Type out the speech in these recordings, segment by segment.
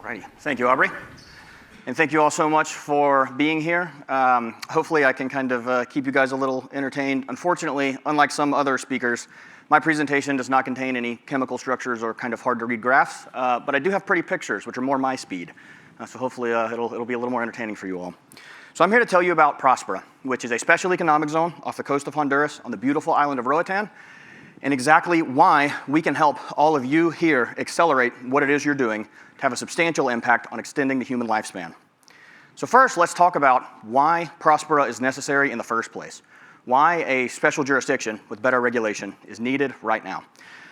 Alrighty, thank you, Aubrey. And thank you all so much for being here. Hopefully I can kind of keep you guys a little entertained. Unfortunately, unlike some other speakers, my presentation does not contain any chemical structures or kind of hard to read graphs, but I do have pretty pictures, which are more my speed. So hopefully it'll be a little more entertaining for you all. So I'm here to tell you about Próspera, which is a special economic zone off the coast of Honduras on the beautiful island of Roatan, and exactly why we can help all of you here accelerate what it is you're doing to have a substantial impact on extending the human lifespan. So first, let's talk about why Próspera is necessary in the first place. Why a special jurisdiction with better regulation is needed right now.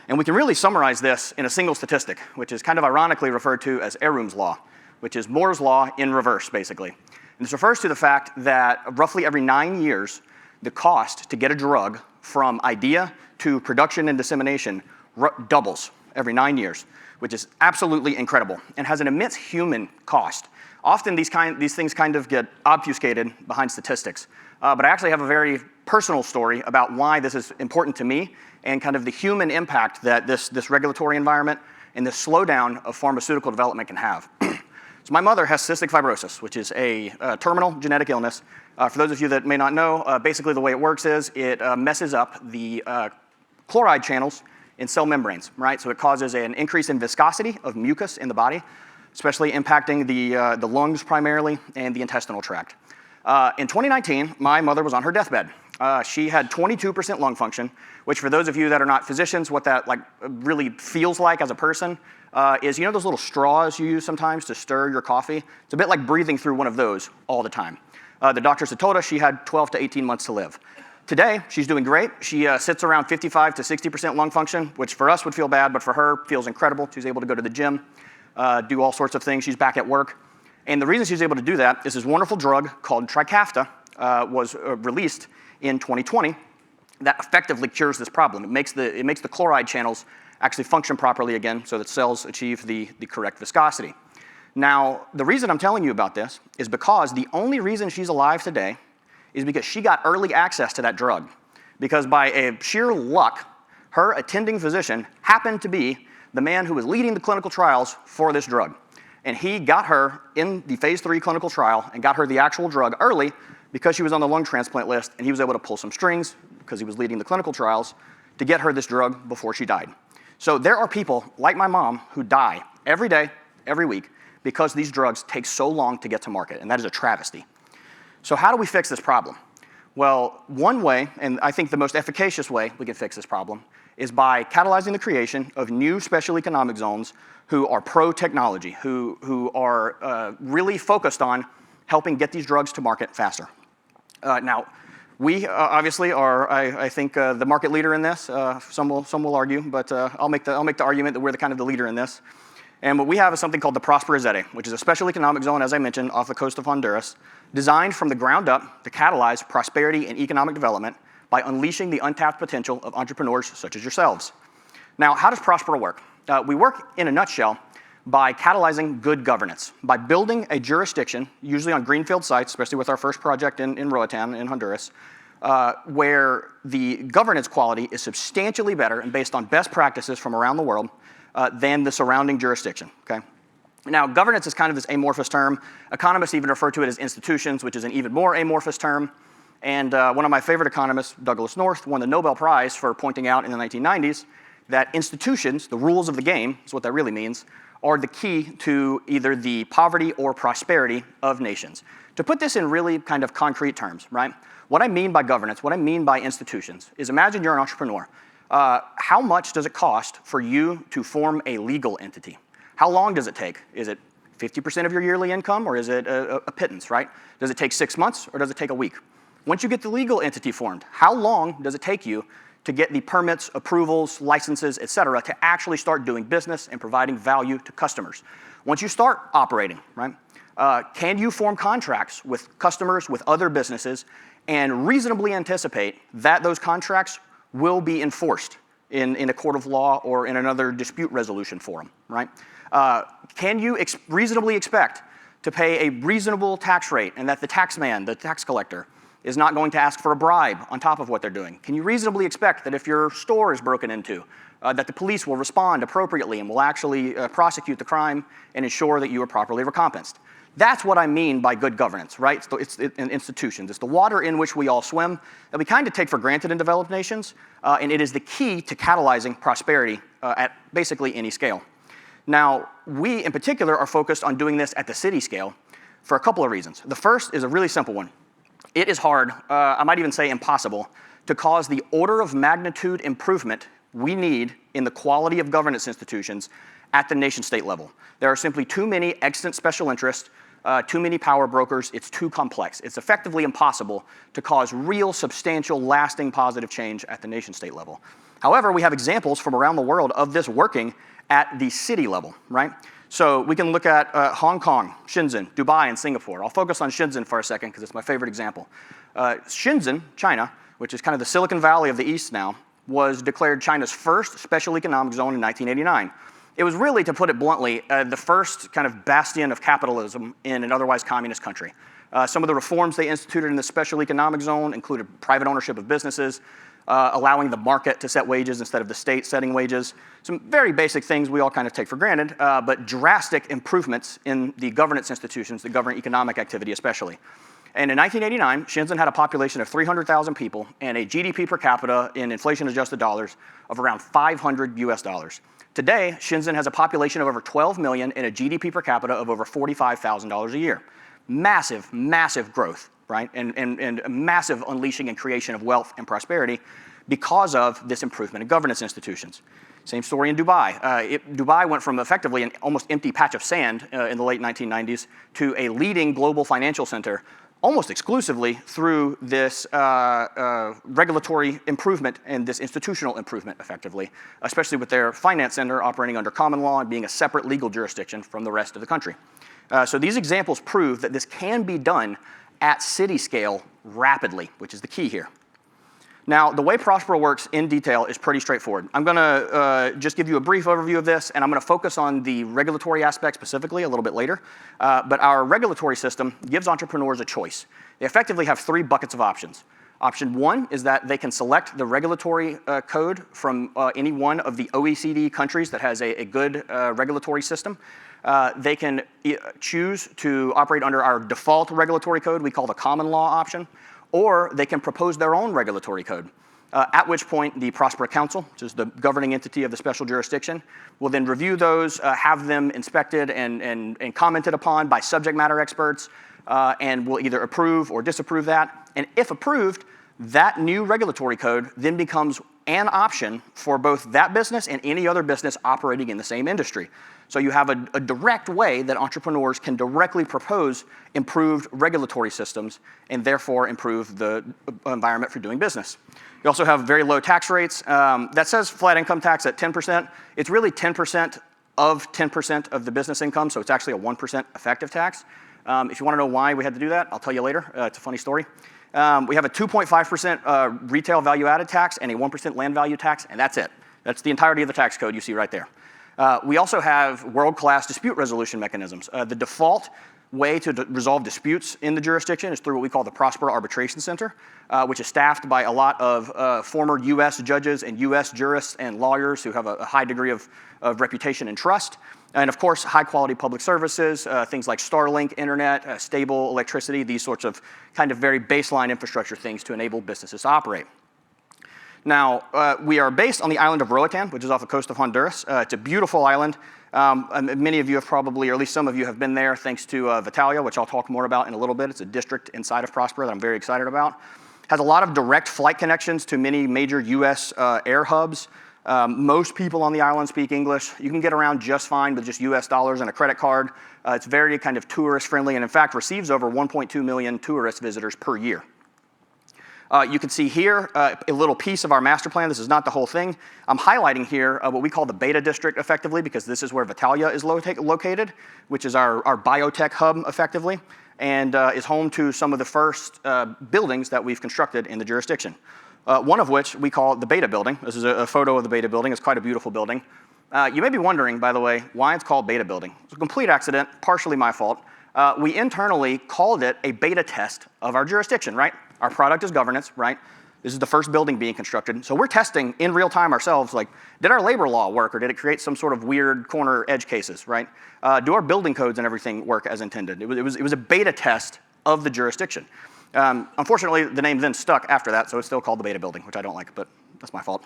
And we can really summarize this in a single statistic, which is kind of ironically referred to as Ehrum's law, which is Moore's law in reverse, basically. And this refers to the fact that roughly every 9 years, the cost to get a drug from idea to production and dissemination doubles every 9 years, which is absolutely incredible and has an immense human cost. Often these things kind of get obfuscated behind statistics, but I actually have a very personal story about why this is important to me and kind of the human impact that this regulatory environment and this slowdown of pharmaceutical development can have. So my mother has cystic fibrosis, which is a terminal genetic illness. For those of you that may not know, basically the way it works is it messes up the chloride channels in cell membranes, right? So it causes an increase in viscosity of mucus in the body, especially impacting the lungs primarily and the intestinal tract. In 2019, my mother was on her deathbed. She had 22% lung function, which for those of you that are not physicians, what that really feels like as a person is, you know those little straws you use sometimes to stir your coffee? It's a bit like breathing through one of those all the time. The doctors had told us she had 12 to 18 months to live. Today, she's doing great. She sits around 55 to 60% lung function, which for us would feel bad, but for her feels incredible. She's able to go to the gym, do all sorts of things. She's back at work. And the reason she's able to do that is this wonderful drug called Trikafta was released in 2020 that effectively cures this problem. It makes the chloride channels actually function properly again so that cells achieve the correct viscosity. Now, the reason I'm telling you about this is because the only reason she's alive today is because she got early access to that drug. Because by a sheer luck, her attending physician happened to be the man who was leading the clinical trials for this drug. And he got her in the phase 3 clinical trial and got her the actual drug early because she was on the lung transplant list, and he was able to pull some strings because he was leading the clinical trials to get her this drug before she died. So there are people like my mom who die every day, every week, because these drugs take so long to get to market, and that is a travesty. So how do we fix this problem? Well, one way, and I think the most efficacious way we can fix this problem, is by catalyzing the creation of new special economic zones who are pro-technology, who are really focused on helping get these drugs to market faster. Now, we obviously are, I think, the market leader in this. Some will argue, but I'll make the argument that we're the kind of the leader in this. And what we have is something called the Próspera Zone, which is a special economic zone, as I mentioned, off the coast of Honduras, designed from the ground up to catalyze prosperity and economic development by unleashing the untapped potential of entrepreneurs such as yourselves. Now, how does Próspera work? We work, in a nutshell, by catalyzing good governance, by building a jurisdiction, usually on greenfield sites, especially with our first project in Roatan in Honduras, where the governance quality is substantially better and based on best practices from around the world than the surrounding jurisdiction, okay? Now, governance is kind of this amorphous term. Economists even refer to it as institutions, which is an even more amorphous term. And one of my favorite economists, Douglas North, won the Nobel Prize for pointing out in the 1990s that institutions, the rules of the game, is what that really means, are the key to either the poverty or prosperity of nations. To put this in really kind of concrete terms, right? What I mean by governance, what I mean by institutions, is imagine you're an entrepreneur. How much does it cost for you to form a legal entity? How long does it take? Is it 50% of your yearly income, or is it a pittance, right? Does it take 6 months, or does it take a week? Once you get the legal entity formed, how long does it take you to get the permits, approvals, licenses, et cetera, to actually start doing business and providing value to customers? Once you start operating, right, can you form contracts with customers, with other businesses, and reasonably anticipate that those contracts will be enforced in a court of law or in another dispute resolution forum, right? Can you reasonably expect to pay a reasonable tax rate and that the taxman, the tax collector, is not going to ask for a bribe on top of what they're doing? Can you reasonably expect that if your store is broken into, that the police will respond appropriately and will actually prosecute the crime and ensure that you are properly recompensed. That's what I mean by good governance, right? It's in institutions. It's the water in which we all swim that we kind of take for granted in developed nations, and it is the key to catalyzing prosperity at basically any scale. Now, we in particular are focused on doing this at the city scale for a couple of reasons. The first is a really simple one. It is hard, I might even say impossible, to cause the order of magnitude improvement we need in the quality of governance institutions at the nation-state level. There are simply too many extant special interests, too many power brokers. It's too complex. It's effectively impossible to cause real, substantial, lasting positive change at the nation-state level. However, we have examples from around the world of this working at the city level, right? So we can look at Hong Kong, Shenzhen, Dubai, and Singapore. I'll focus on Shenzhen for a second because it's my favorite example. Shenzhen, China, which is kind of the Silicon Valley of the East now, was declared China's first special economic zone in 1989. It was really, to put it bluntly, the first kind of bastion of capitalism in an otherwise communist country. Some of the reforms they instituted in the special economic zone included private ownership of businesses, allowing the market to set wages instead of the state setting wages. Some very basic things we all kind of take for granted, but drastic improvements in the governance institutions that govern economic activity especially. And in 1989, Shenzhen had a population of 300,000 people and a GDP per capita in inflation-adjusted dollars of around 500 US dollars. Today, Shenzhen has a population of over 12 million and a GDP per capita of over $45,000 a year. Massive, massive growth, right? And massive unleashing and creation of wealth and prosperity because of this improvement in governance institutions. Same story in Dubai. Dubai went from effectively an almost empty patch of sand in the late 1990s to a leading global financial center almost exclusively through this regulatory improvement and this institutional improvement, effectively, especially with their finance center operating under common law and being a separate legal jurisdiction from the rest of the country. So these examples prove that this can be done at city scale rapidly, which is the key here. Now, the way Próspera works in detail is pretty straightforward. I'm going to just give you a brief overview of this, and I'm going to focus on the regulatory aspect specifically a little bit later. But our regulatory system gives entrepreneurs a choice. They effectively have 3 buckets of options. Option 1 is that they can select the regulatory code from any one of the OECD countries that has a good regulatory system. They can choose to operate under our default regulatory code we call the common law option, or they can propose their own regulatory code, at which point the Próspera Council, which is the governing entity of the special jurisdiction, will then review those, have them inspected and commented upon by subject matter experts, and will either approve or disapprove that. And if approved, that new regulatory code then becomes an option for both that business and any other business operating in the same industry. So you have a direct way that entrepreneurs can directly propose improved regulatory systems and therefore improve the environment for doing business. You also have very low tax rates. That says flat income tax at 10%. It's really 10% of 10% of the business income, so it's actually a 1% effective tax. If you want to know why we had to do that, I'll tell you later. It's a funny story. We have a 2.5% retail value-added tax and a 1% land value tax, and that's it. That's the entirety of the tax code you see right there. We also have world-class dispute resolution mechanisms. The default way to resolve disputes in the jurisdiction is through what we call the Próspera Arbitration Center, which is staffed by a lot of former US judges and US jurists and lawyers who have a high degree of reputation and trust. And of course, high-quality public services, things like Starlink, internet, stable electricity, these sorts of kind of very baseline infrastructure things to enable businesses to operate. Now, we are based on the island of Roatan, which is off the coast of Honduras. It's a beautiful island. And many of you have probably, or at least some of you have been there thanks to Vitalia, which I'll talk more about in a little bit. It's a district inside of Próspera that I'm very excited about. Has a lot of direct flight connections to many major US air hubs. Most people on the island speak English. You can get around just fine with just US dollars and a credit card. It's very kind of tourist friendly and in fact receives over 1.2 million tourist visitors per year. You can see here a little piece of our master plan. This is not the whole thing. I'm highlighting here what we call the beta district effectively because this is where Vitalia is located, which is our biotech hub effectively, and is home to some of the first buildings that we've constructed in the jurisdiction. One of which we call the Beta Building. This is a photo of the Beta Building. It's quite a beautiful building. You may be wondering, by the way, why it's called Beta Building. It's a complete accident, partially my fault. We internally called it a beta test of our jurisdiction, right? Our product is governance, right? This is the first building being constructed. So we're testing in real time ourselves, like, did our labor law work, or did it create some sort of weird corner edge cases, right? Do our building codes and everything work as intended? It was a beta test of the jurisdiction. Unfortunately, the name then stuck after that, so it's still called the beta building, which I don't like, but that's my fault.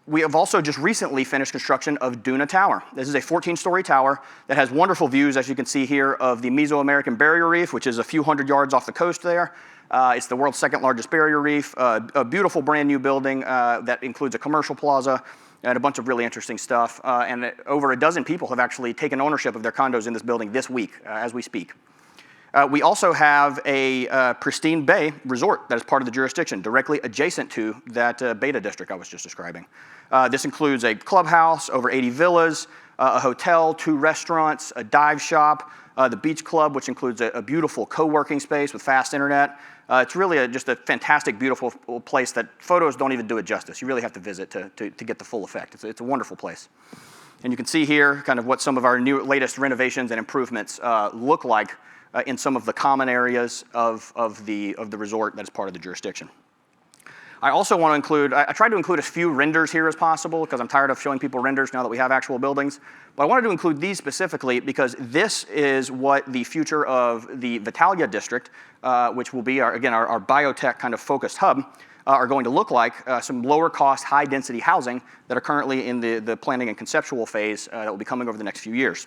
We have also just recently finished construction of Duna Tower. This is a 14-story tower that has wonderful views, as you can see here, of the Mesoamerican Barrier Reef, which is a few hundred yards off the coast there. It's the world's second largest barrier reef, a beautiful brand new building that includes a commercial plaza and a bunch of really interesting stuff. And over a dozen people have actually taken ownership of their condos in this building this week as we speak. We also have a pristine bay resort that is part of the jurisdiction, directly adjacent to that beta district I was just describing. This includes a clubhouse, over 80 villas, a hotel, 2 restaurants, a dive shop, the beach club, which includes a beautiful co-working space with fast internet. It's really just a fantastic, beautiful place that photos don't even do it justice. You really have to visit to get the full effect. It's a wonderful place. And you can see here kind of what some of our latest renovations and improvements look like in some of the common areas of the resort that is part of the jurisdiction. I also want to include, I tried to include as few renders here as possible because I'm tired of showing people renders now that we have actual buildings. But I wanted to include these specifically because this is what the future of the Vitalia district, which will be, our biotech kind of focused hub, are going to look like. Some lower cost, high density housing that are currently in the planning and conceptual phase that will be coming over the next few years.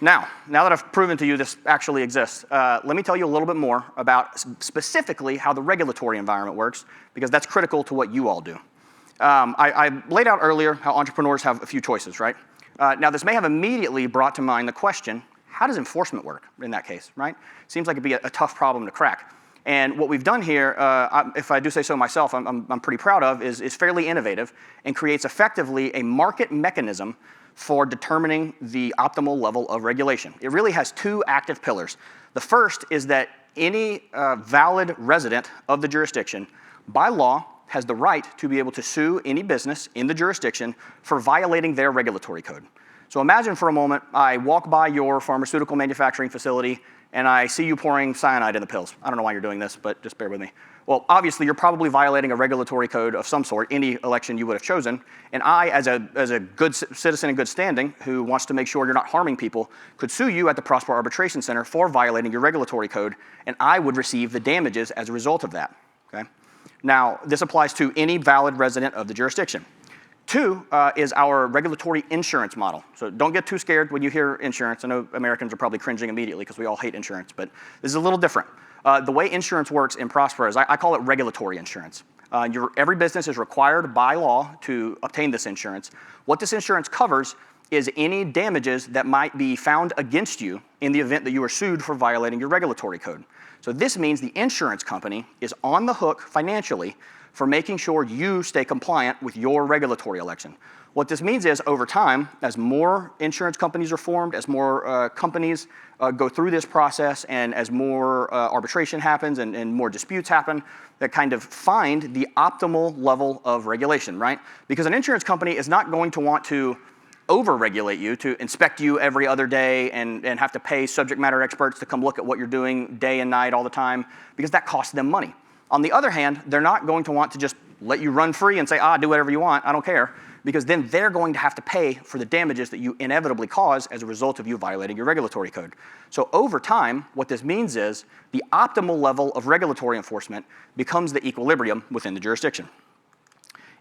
Now that I've proven to you this actually exists, let me tell you a little bit more about specifically how the regulatory environment works, because that's critical to what you all do. I laid out earlier how entrepreneurs have a few choices, right? Now this may have immediately brought to mind the question, how does enforcement work in that case, right? Seems like it'd be a tough problem to crack. And what we've done here, if I do say so myself, I'm pretty proud of, is fairly innovative and creates effectively a market mechanism for determining the optimal level of regulation. It really has 2 active pillars. The first is that any valid resident of the jurisdiction, by law, has the right to be able to sue any business in the jurisdiction for violating their regulatory code. So imagine for a moment, I walk by your pharmaceutical manufacturing facility and I see you pouring cyanide in the pills. I don't know why you're doing this, but just bear with me. Well, obviously, you're probably violating a regulatory code of some sort, any election you would have chosen. And I, as a good citizen in good standing who wants to make sure you're not harming people, could sue you at the Próspera Arbitration Center for violating your regulatory code, and I would receive the damages as a result of that. Okay? Now, this applies to any valid resident of the jurisdiction. 2 is our regulatory insurance model. So don't get too scared when you hear insurance. I know Americans are probably cringing immediately because we all hate insurance, but this is a little different. The way insurance works in Próspera is I call it regulatory insurance. Every business is required by law to obtain this insurance. What this insurance covers is any damages that might be found against you in the event that you are sued for violating your regulatory code. So this means the insurance company is on the hook financially for making sure you stay compliant with your regulatory election. What this means is, over time, as more insurance companies are formed, as more companies go through this process, and as more arbitration happens and more disputes happen, that kind of find the optimal level of regulation, right? Because an insurance company is not going to want to over-regulate you, to inspect you every other day and have to pay subject matter experts to come look at what you're doing day and night all the time, because that costs them money. On the other hand, they're not going to want to just let you run free and say, do whatever you want, I don't care, because then they're going to have to pay for the damages that you inevitably cause as a result of you violating your regulatory code. So over time, what this means is the optimal level of regulatory enforcement becomes the equilibrium within the jurisdiction.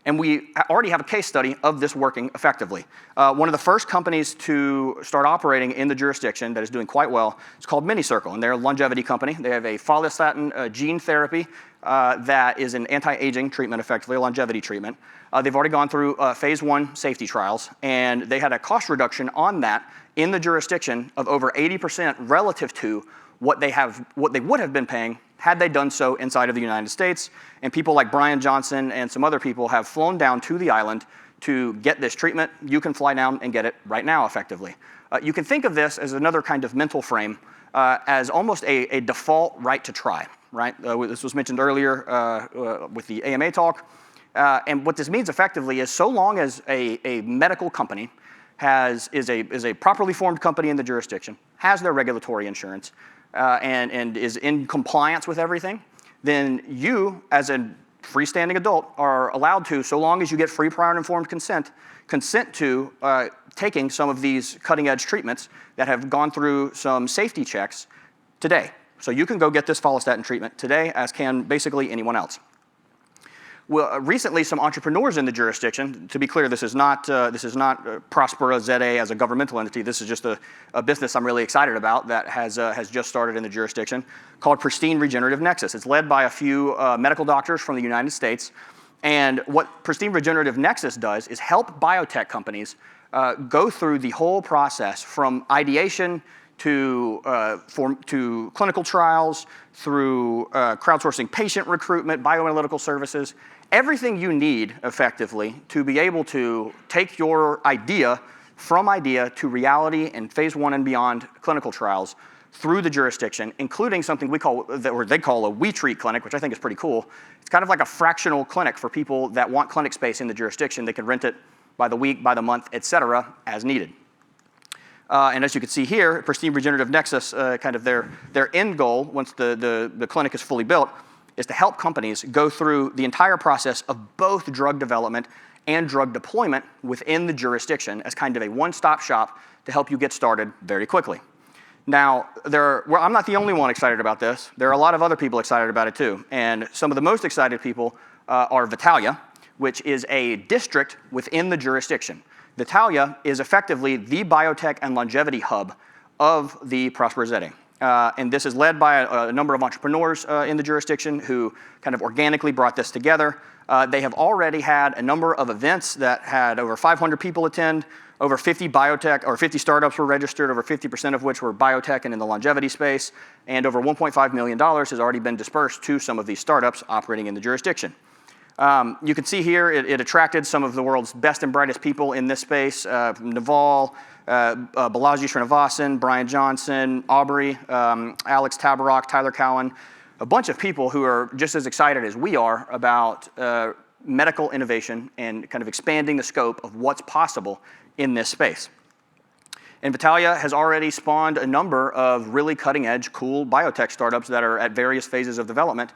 And we already have a case study of this working effectively. One of the first companies to start operating in the jurisdiction that is doing quite well is called MiniCircle, and they're a longevity company. They have a follistatin gene therapy that is an anti-aging treatment, effectively, a longevity treatment. They've already gone through phase 1 safety trials, and they had a cost reduction on that in the jurisdiction of over 80% relative to what they would have been paying had they done so inside of the United States. And people like Brian Johnson and some other people have flown down to the island to get this treatment. You can fly down and get it right now, effectively. You can think of this as another kind of mental frame, as almost a default right to try, right? This was mentioned earlier with the AMA talk. And what this means effectively is, so long as a medical company is a properly formed company in the jurisdiction, has their regulatory insurance, and is in compliance with everything, then you, as a freestanding adult, are allowed to, so long as you get free prior and informed consent to taking some of these cutting-edge treatments that have gone through some safety checks today. So you can go get this follistatin treatment today, as can basically anyone else. Well, recently, some entrepreneurs in the jurisdiction, to be clear, this is not Próspera ZA as a governmental entity. This is just a business I'm really excited about that has just started in the jurisdiction, called Pristine Regenerative Nexus. It's led by a few medical doctors from the United States. And what Pristine Regenerative Nexus does is help biotech companies go through the whole process from ideation to clinical trials, through crowdsourcing patient recruitment, bioanalytical services, everything you need, effectively, to be able to take your idea from idea to reality in phase 1 and beyond clinical trials through the jurisdiction, including something they call a We Treat clinic, which I think is pretty cool. It's kind of like a fractional clinic for people that want clinic space in the jurisdiction. They can rent it by the week, by the month, et cetera, as needed. And as you can see here, Pristine Regenerative Nexus, kind of their end goal, once the clinic is fully built, is to help companies go through the entire process of both drug development and drug deployment within the jurisdiction as kind of a one-stop shop to help you get started very quickly. Now, I'm not the only one excited about this. There are a lot of other people excited about it too. And some of the most excited people are Vitalia, which is a district within the jurisdiction. Vitalia is effectively the biotech and longevity hub of the Próspera ZA. And this is led by a number of entrepreneurs in the jurisdiction who kind of organically brought this together. They have already had a number of events that had over 500 people attend, over 50 biotech or 50 startups were registered, over 50% of which were biotech and in the longevity space, and over $1.5 million has already been dispersed to some of these startups operating in the jurisdiction. You can see here it attracted some of the world's best and brightest people in this space, Naval, Balaji Srinivasan, Brian Johnson, Aubrey, Alex Tabarrok, Tyler Cowan, a bunch of people who are just as excited as we are about medical innovation and kind of expanding the scope of what's possible in this space. And Vitalia has already spawned a number of really cutting-edge, cool biotech startups that are at various phases of development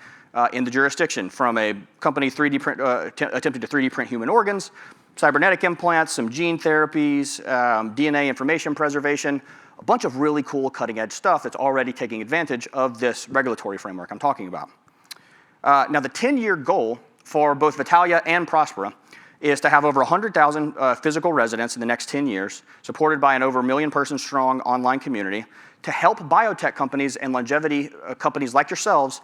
in the jurisdiction, from a company attempting to 3D print human organs, cybernetic implants, some gene therapies, DNA information preservation, a bunch of really cool cutting-edge stuff that's already taking advantage of this regulatory framework I'm talking about. Now, the 10-year goal for both Vitalia and Próspera is to have over 100,000 physical residents in the next 10 years, supported by an over 1 million person strong online community, to help biotech companies and longevity companies like yourselves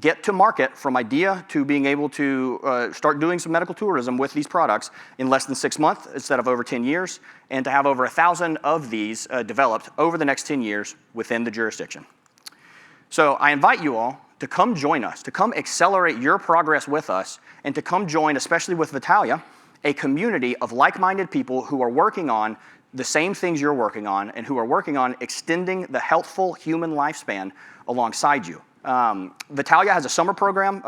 get to market from idea to being able to start doing some medical tourism with these products in less than 6 months instead of over 10 years, and to have over 1,000 of these developed over the next 10 years within the jurisdiction. So I invite you all to come join us, to come accelerate your progress with us, and to come join, especially with Vitalia, a community of like-minded people who are working on the same things you're working on and who are working on extending the healthful human lifespan alongside you. Vitalia has a summer program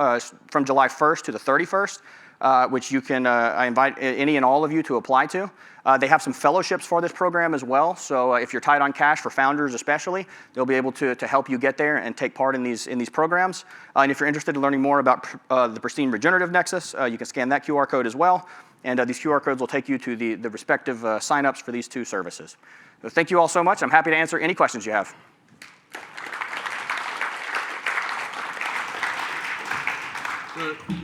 from July 1st to the 31st, which you can, I invite any and all of you to apply to. They have some fellowships for this program as well, so if you're tight on cash, for founders especially, they'll be able to help you get there and take part in these programs. And if you're interested in learning more about the Pristine Regenerative Nexus, you can scan that QR code as well, and these QR codes will take you to the respective signups for these two services. So thank you all so much. I'm happy to answer any questions you have.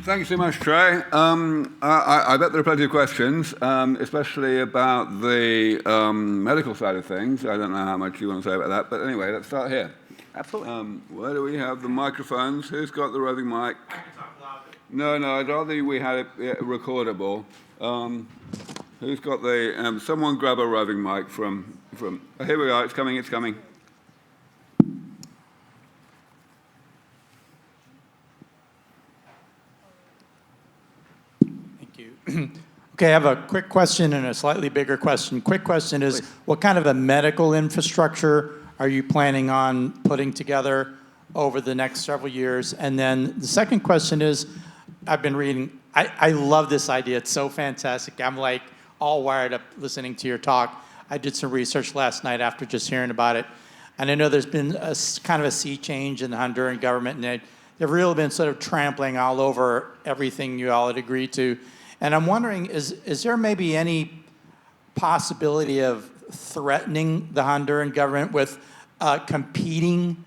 Thank you so much, Trey. I bet there are plenty of questions, especially about the medical side of things. I don't know how much you want to say about that, but anyway, let's start here. Absolutely. Where do we have the microphones? Who's got the roving mic? I can talk louder. No, I'd rather we had it recordable. Who's got the? Someone grab a roving mic from. Oh, here we are. It's coming. Okay, I have a quick question and a slightly bigger question. Quick question is, please, what kind of a medical infrastructure are you planning on putting together over the next several years? And then the second question is, I've been reading, I love this idea. It's so fantastic. I'm like all wired up listening to your talk. I did some research last night after just hearing about it. And I know there's been a kind of a sea change in the Honduran government, and they've really been sort of trampling all over everything you all had agreed to. And I'm wondering, is there maybe any possibility of threatening the Honduran government with competing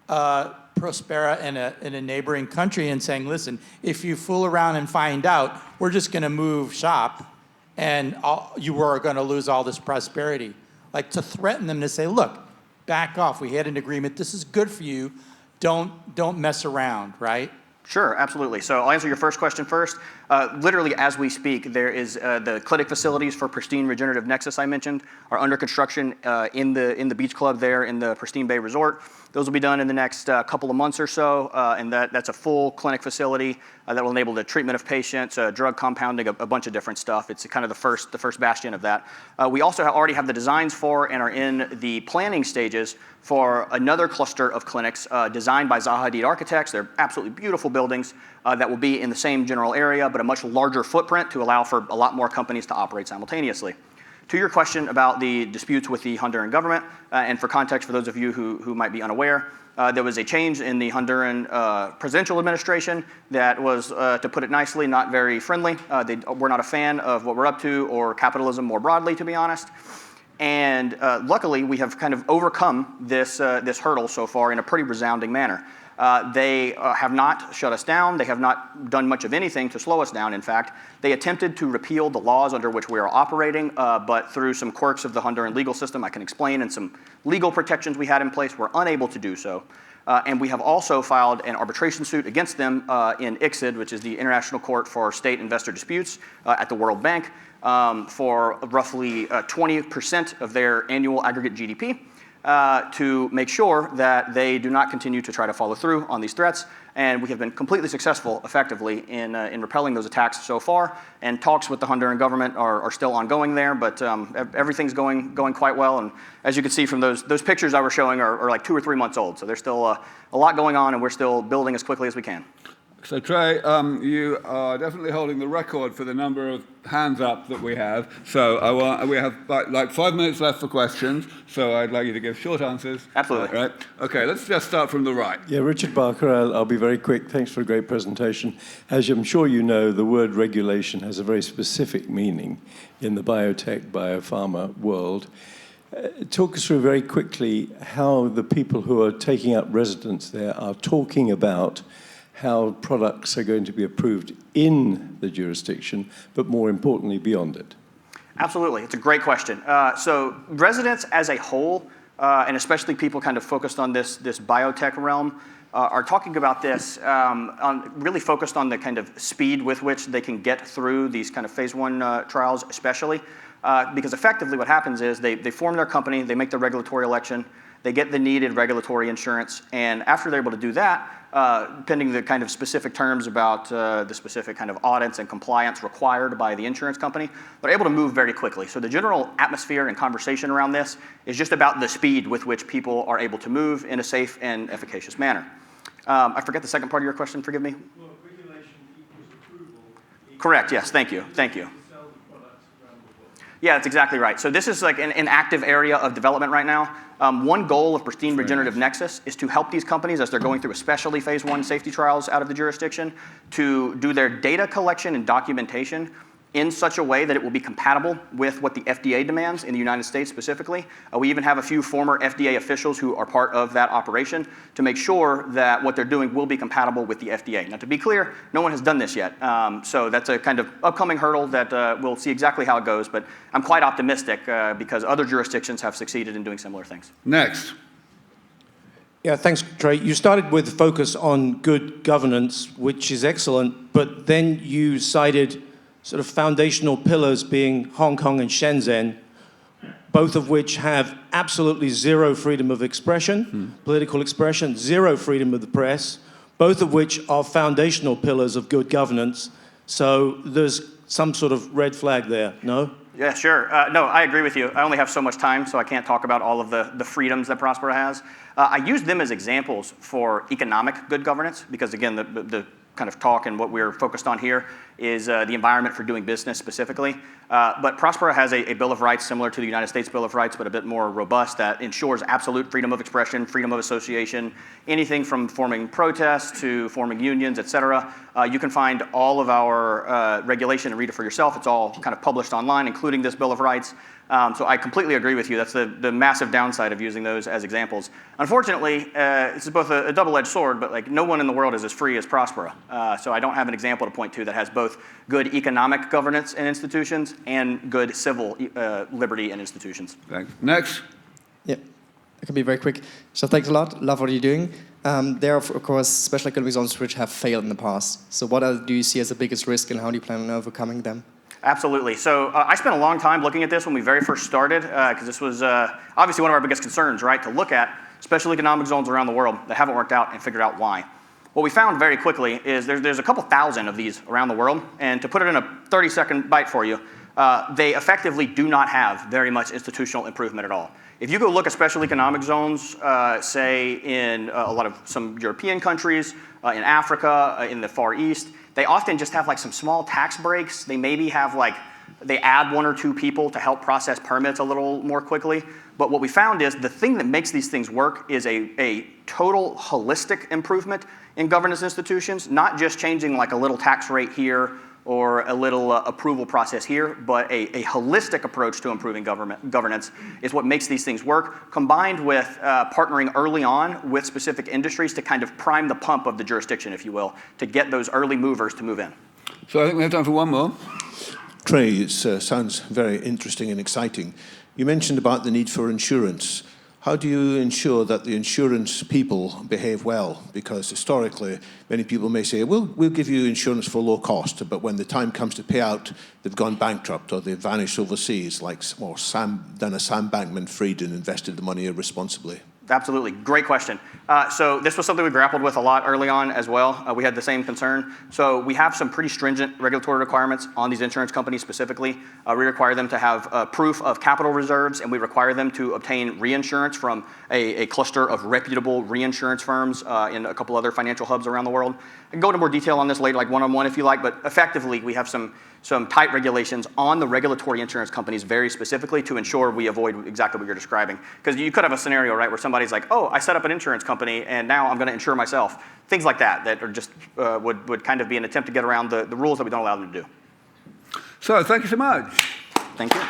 Próspera in a neighboring country and saying, listen, if you fool around and find out, we're just going to move shop and you are going to lose all this prosperity. Like to threaten them to say, look, back off. We had an agreement. This is good for you. Don't mess around, right? Sure, absolutely. So I'll answer your first question first. Literally, as we speak, there is the clinic facilities for Pristine Regenerative Nexus I mentioned are under construction in the beach club there in the Pristine Bay Resort. Those will be done in the next couple of months or so, and that's a full clinic facility that will enable the treatment of patients, drug compounding, a bunch of different stuff. It's kind of the first bastion of that. We also already have the designs for and are in the planning stages for another cluster of clinics designed by Zaha Hadid Architects. They're absolutely beautiful buildings that will be in the same general area, but a much larger footprint to allow for a lot more companies to operate simultaneously. To your question about the disputes with the Honduran government, and for context for those of you who might be unaware, there was a change in the Honduran presidential administration that was, to put it nicely, not very friendly. They were not a fan of what we're up to or capitalism more broadly, to be honest. And luckily, we have kind of overcome this hurdle so far in a pretty resounding manner. They have not shut us down. They have not done much of anything to slow us down, in fact. They attempted to repeal the laws under which we are operating, but through some quirks of the Honduran legal system I can explain and some legal protections we had in place, we're unable to do so. And we have also filed an arbitration suit against them in ICSID, which is the International Court for State Investor Disputes at the World Bank, for roughly 20% of their annual aggregate GDP. To make sure that they do not continue to try to follow through on these threats. And we have been completely successful, effectively, in repelling those attacks so far. And talks with the Honduran government are still ongoing there, but everything's going quite well. And as you can see from those pictures I was showing are like 2 or 3 months old. So there's still a lot going on, and we're still building as quickly as we can. So Trey, you are definitely holding the record for the number of hands up that we have. So we have like 5 minutes left for questions. So I'd like you to give short answers. Absolutely. Right. Okay, let's just start from the right. Yeah, Richard Barker, I'll be very quick. Thanks for a great presentation. As I'm sure you know, the word regulation has a very specific meaning in the biotech, biopharma world. Talk us through very quickly how the people who are taking up residence there are talking about how products are going to be approved in the jurisdiction, but more importantly, beyond it. Absolutely. It's a great question. So residents as a whole, and especially people kind of focused on this biotech realm, are talking about this, really focused on the kind of speed with which they can get through these kind of phase 1 trials, especially. Because effectively what happens is they form their company, they make the regulatory election, they get the needed regulatory insurance, and after they're able to do that, pending the kind of specific terms about the specific kind of audits and compliance required by the insurance company, they're able to move very quickly. So the general atmosphere and conversation around this is just about the speed with which people are able to move in a safe and efficacious manner. I forget the second part of your question, forgive me. Well, regulation equals approval. Correct, yes, thank you. Yeah, that's exactly right. So this is like an active area of development right now. One goal of Pristine Regenerative Nexus is to help these companies as they're going through especially phase 1 safety trials out of the jurisdiction to do their data collection and documentation in such a way that it will be compatible with what the FDA demands in the United States specifically. We even have a few former FDA officials who are part of that operation to make sure that what they're doing will be compatible with the FDA. Now, to be clear, no one has done this yet. So that's a kind of upcoming hurdle that we'll see exactly how it goes. But I'm quite optimistic because other jurisdictions have succeeded in doing similar things. Next. Yeah, thanks, Trey. You started with focus on good governance, which is excellent, but then you cited sort of foundational pillars being Hong Kong and Shenzhen, both of which have absolutely zero freedom of expression, political expression, zero freedom of the press, both of which are foundational pillars of good governance. So there's some sort of red flag there, no? Yeah, sure. No, I agree with you. I only have so much time, so I can't talk about all of the freedoms that Próspera has. I use them as examples for economic good governance because, again, the kind of talk and what we're focused on here is the environment for doing business specifically. But Próspera has a Bill of Rights similar to the United States Bill of Rights, but a bit more robust that ensures absolute freedom of expression, freedom of association, anything from forming protests to forming unions, et cetera. You can find all of our regulation and read it for yourself. It's all kind of published online, including this Bill of Rights. So I completely agree with you. That's the massive downside of using those as examples. Unfortunately, this is both a double-edged sword, but like no one in the world is as free as Próspera. So I don't have an example to point to that has both good economic governance and institutions and good civil liberty and institutions. Thanks. Next. Yeah, I can be very quick. So thanks a lot. Love what you're doing. There are, of course, special economic zones which have failed in the past. So what do you see as the biggest risk, and how do you plan on overcoming them? Absolutely. So I spent a long time looking at this when we very first started, because this was obviously one of our biggest concerns, right? To look at special economic zones around the world that haven't worked out and figured out why. What we found very quickly is there's a couple thousand of these around the world, and to put it in a 30-second bite for you, they effectively do not have very much institutional improvement at all. If you go look at special economic zones, say in some European countries, in Africa, in the Far East, they often just have like some small tax breaks. They maybe have they add 1 or 2 people to help process permits a little more quickly. But what we found is the thing that makes these things work is a total holistic improvement in governance institutions, not just changing like a little tax rate here or a little approval process here, but a holistic approach to improving governance is what makes these things work, combined with partnering early on with specific industries to kind of prime the pump of the jurisdiction, if you will, to get those early movers to move in. So I think we have time for one more. Trey, it sounds very interesting and exciting. You mentioned about the need for insurance. How do you ensure that the insurance people behave well? Because historically, many people may say, we'll give you insurance for low cost, but when the time comes to pay out, they've gone bankrupt or they've vanished overseas, done a Sam Bankman-Fried and invested the money irresponsibly. Absolutely, great question. So this was something we grappled with a lot early on as well. We had the same concern. So we have some pretty stringent regulatory requirements on these insurance companies specifically. We require them to have proof of capital reserves, and we require them to obtain reinsurance from a cluster of reputable reinsurance firms in a couple other financial hubs around the world. I can go into more detail on this later, like one-on-one if you like, but effectively we have some tight regulations on the regulatory insurance companies very specifically to ensure we avoid exactly what you're describing. Because you could have a scenario, right, where somebody's like, oh, I set up an insurance company and now I'm going to insure myself. Things like that are just would kind of be an attempt to get around the rules that we don't allow them to do. So thank you so much. Thank you.